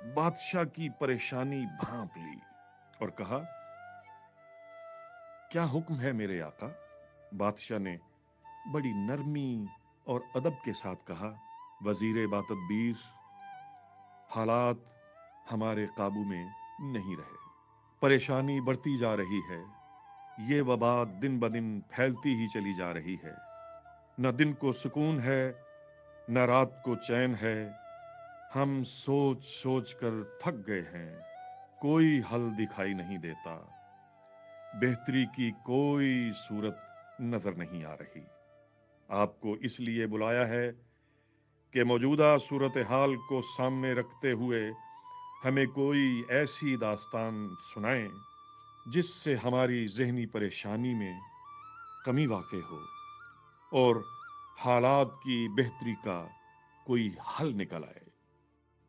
بادشاہ کی پریشانی بھانپ لی اور کہا، کیا حکم ہے میرے آقا؟ بادشاہ نے بڑی نرمی اور ادب کے ساتھ کہا، وزیر باتدبیر، حالات ہمارے قابو میں نہیں رہے، پریشانی بڑھتی جا رہی ہے، یہ وبا دن بدن پھیلتی ہی چلی جا رہی ہے، نہ دن کو سکون ہے نہ رات کو چین ہے، ہم سوچ سوچ کر تھک گئے ہیں، کوئی حل دکھائی نہیں دیتا، بہتری کی کوئی صورت نظر نہیں آ رہی۔ آپ کو اس لیے بلایا ہے کہ موجودہ صورتحال کو سامنے رکھتے ہوئے ہمیں کوئی ایسی داستان سنائیں جس سے ہماری ذہنی پریشانی میں کمی واقع ہو اور حالات کی بہتری کا کوئی حل نکل آئے۔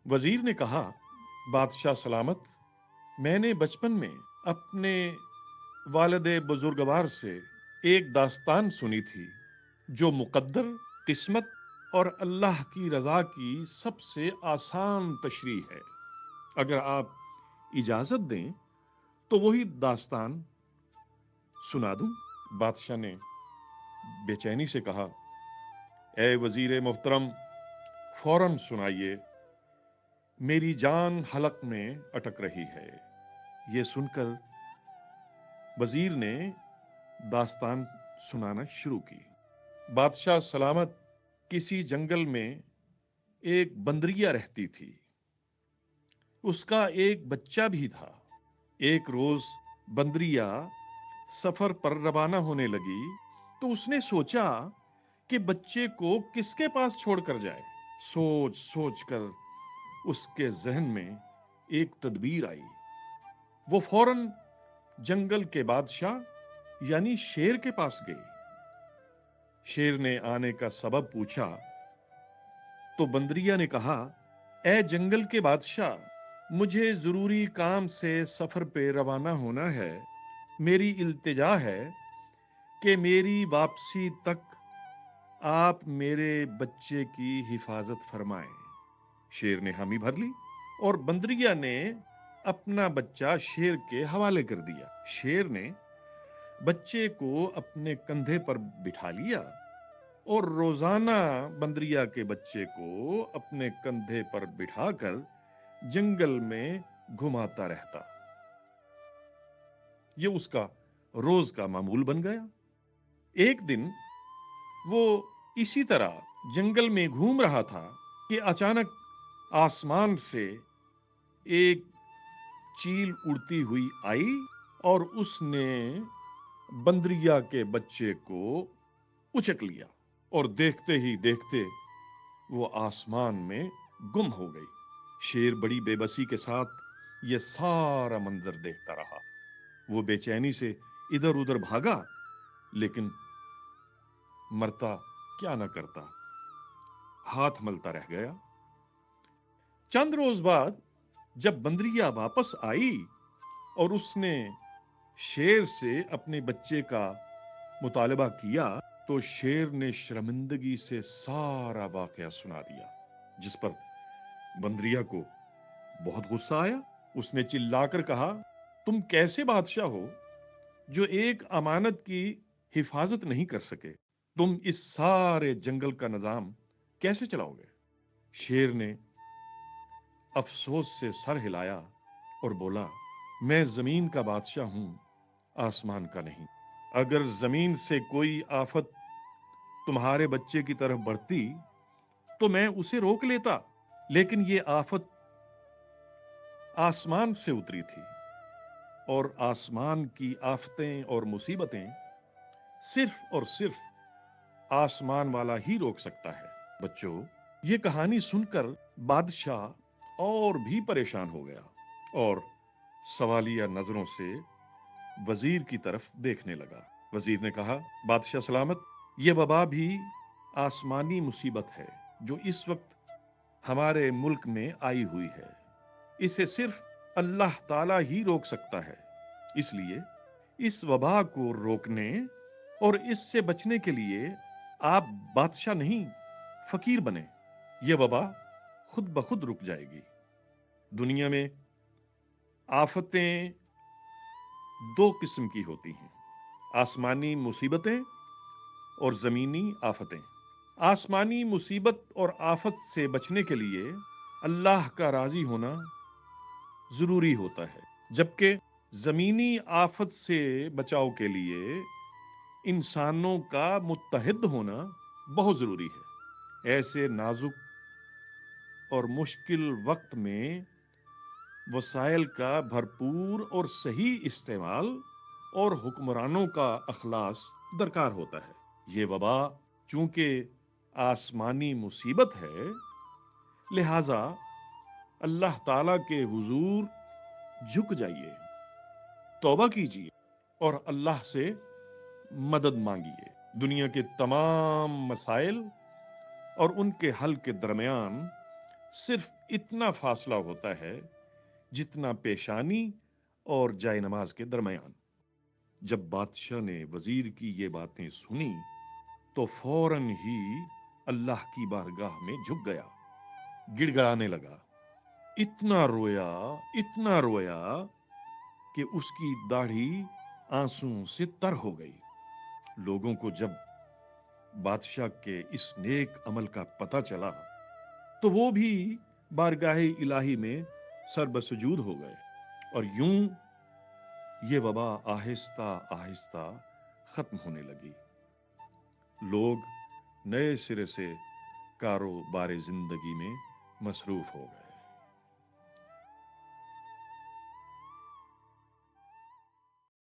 وزیر نے کہا، بادشاہ سلامت، میں نے بچپن میں اپنے والد بزرگوار سے ایک داستان سنی تھی جو مقدر، قسمت اور اللہ کی رضا کی سب سے آسان تشریح ہے۔ اگر آپ اجازت دیں تو وہی داستان سنا دوں؟ بادشاہ نے بے چینی سے کہا، اے وزیر محترم، فوراً سنائیے، میری جان حلق میں اٹک رہی ہے۔ یہ سن کر وزیر نے داستان سنانا شروع کی۔ بادشاہ سلامت، کسی جنگل میں ایک بندریا رہتی تھی، اس کا ایک بچہ بھی تھا۔ ایک روز بندریا سفر پر روانہ ہونے لگی تو اس نے سوچا کہ بچے کو کس کے پاس چھوڑ کر جائے۔ سوچ سوچ کر اس کے ذہن میں ایک تدبیر آئی۔ وہ فوراً جنگل کے بادشاہ یعنی شیر کے پاس گئی۔ شیر نے آنے کا سبب پوچھا تو بندریا نے کہا، اے جنگل کے بادشاہ، مجھے ضروری کام سے سفر پہ روانہ ہونا ہے، میری التجا ہے کہ میری واپسی تک آپ میرے بچے کی حفاظت فرمائیں۔ شیر نے حامی بھر لی اور بندریا نے اپنا بچہ شیر کے حوالے کر دیا۔ شیر نے بچے کو اپنے کندھے پر بٹھا لیا اور روزانہ بندریا کے بچے کو اپنے کندھے پر بٹھا کر جنگل میں گھماتا رہتا۔ یہ اس کا روز کا معمول بن گیا۔ ایک دن وہ اسی طرح جنگل میں گھوم رہا تھا کہ اچانک آسمان سے ایک چیل اڑتی ہوئی آئی اور اس نے بندریا کے بچے کو اچک لیا اور دیکھتے ہی دیکھتے وہ آسمان میں گم ہو گئی۔ شیر بڑی بے بسی کے ساتھ یہ سارا منظر دیکھتا رہا۔ وہ بے چینی سے ادھر ادھر بھاگا لیکن مرتا کیا نہ کرتا، ہاتھ ملتا رہ گیا۔ چند روز بعد جب بندریا واپس آئی اور اس نے شیر سے اپنے بچے کا مطالبہ کیا تو شیر نے شرمندگی سے سارا واقعہ سنا دیا، جس پر بندریا کو بہت غصہ آیا۔ اس نے چلا کر کہا، تم کیسے بادشاہ ہو جو ایک امانت کی حفاظت نہیں کر سکے؟ تم اس سارے جنگل کا نظام کیسے چلاؤ گے؟ شیر نے افسوس سے سر ہلایا اور بولا، میں زمین کا بادشاہ ہوں، آسمان کا نہیں۔ اگر زمین سے کوئی آفت تمہارے بچے کی طرف بڑھتی تو میں اسے روک لیتا، لیکن یہ آفت آسمان سے اتری تھی اور آسمان کی آفتیں اور مصیبتیں صرف اور صرف آسمان والا ہی روک سکتا ہے۔ بچوں، یہ کہانی سن کر بادشاہ اور بھی پریشان ہو گیا اور سوالیہ نظروں سے وزیر کی طرف دیکھنے لگا۔ وزیر نے کہا، بادشاہ سلامت، یہ وبا بھی آسمانی مصیبت ہے جو اس وقت ہمارے ملک میں آئی ہوئی ہے، اسے صرف اللہ تعالیٰ ہی روک سکتا ہے۔ اس لیے اس وبا کو روکنے اور اس سے بچنے کے لیے آپ بادشاہ نہیں، فقیر بنے، یہ وبا خود بخود رک جائے گی۔ دنیا میں آفتیں دو قسم کی ہوتی ہیں، آسمانی مصیبتیں اور زمینی آفتیں۔ آسمانی مصیبت اور آفت سے بچنے کے لیے اللہ کا راضی ہونا ضروری ہوتا ہے، جبکہ زمینی آفت سے بچاؤ کے لیے انسانوں کا متحد ہونا بہت ضروری ہے۔ ایسے نازک اور مشکل وقت میں وسائل کا بھرپور اور صحیح استعمال اور حکمرانوں کا اخلاص درکار ہوتا ہے۔ یہ وبا چونکہ آسمانی مصیبت ہے، لہذا اللہ تعالی کے حضور جھک جائیے، توبہ کیجیے اور اللہ سے مدد مانگیے۔ دنیا کے تمام مسائل اور ان کے حل کے درمیان صرف اتنا فاصلہ ہوتا ہے جتنا پیشانی اور جائے نماز کے درمیان۔ جب بادشاہ نے وزیر کی یہ باتیں سنی تو فوراً ہی اللہ کی بارگاہ میں جھک گیا، گڑ گڑانے لگا، اتنا رویا کہ اس کی داڑھی آنسوؤں سے تر ہو گئی۔ لوگوں کو جب بادشاہ کے اس نیک عمل کا پتہ چلا تو وہ بھی بارگاہ الہی میں سر بسجود ہو گئے، اور یوں یہ وبا آہستہ آہستہ ختم ہونے لگی۔ لوگ نئے سرے سے کاروبار زندگی میں مصروف ہو گئے۔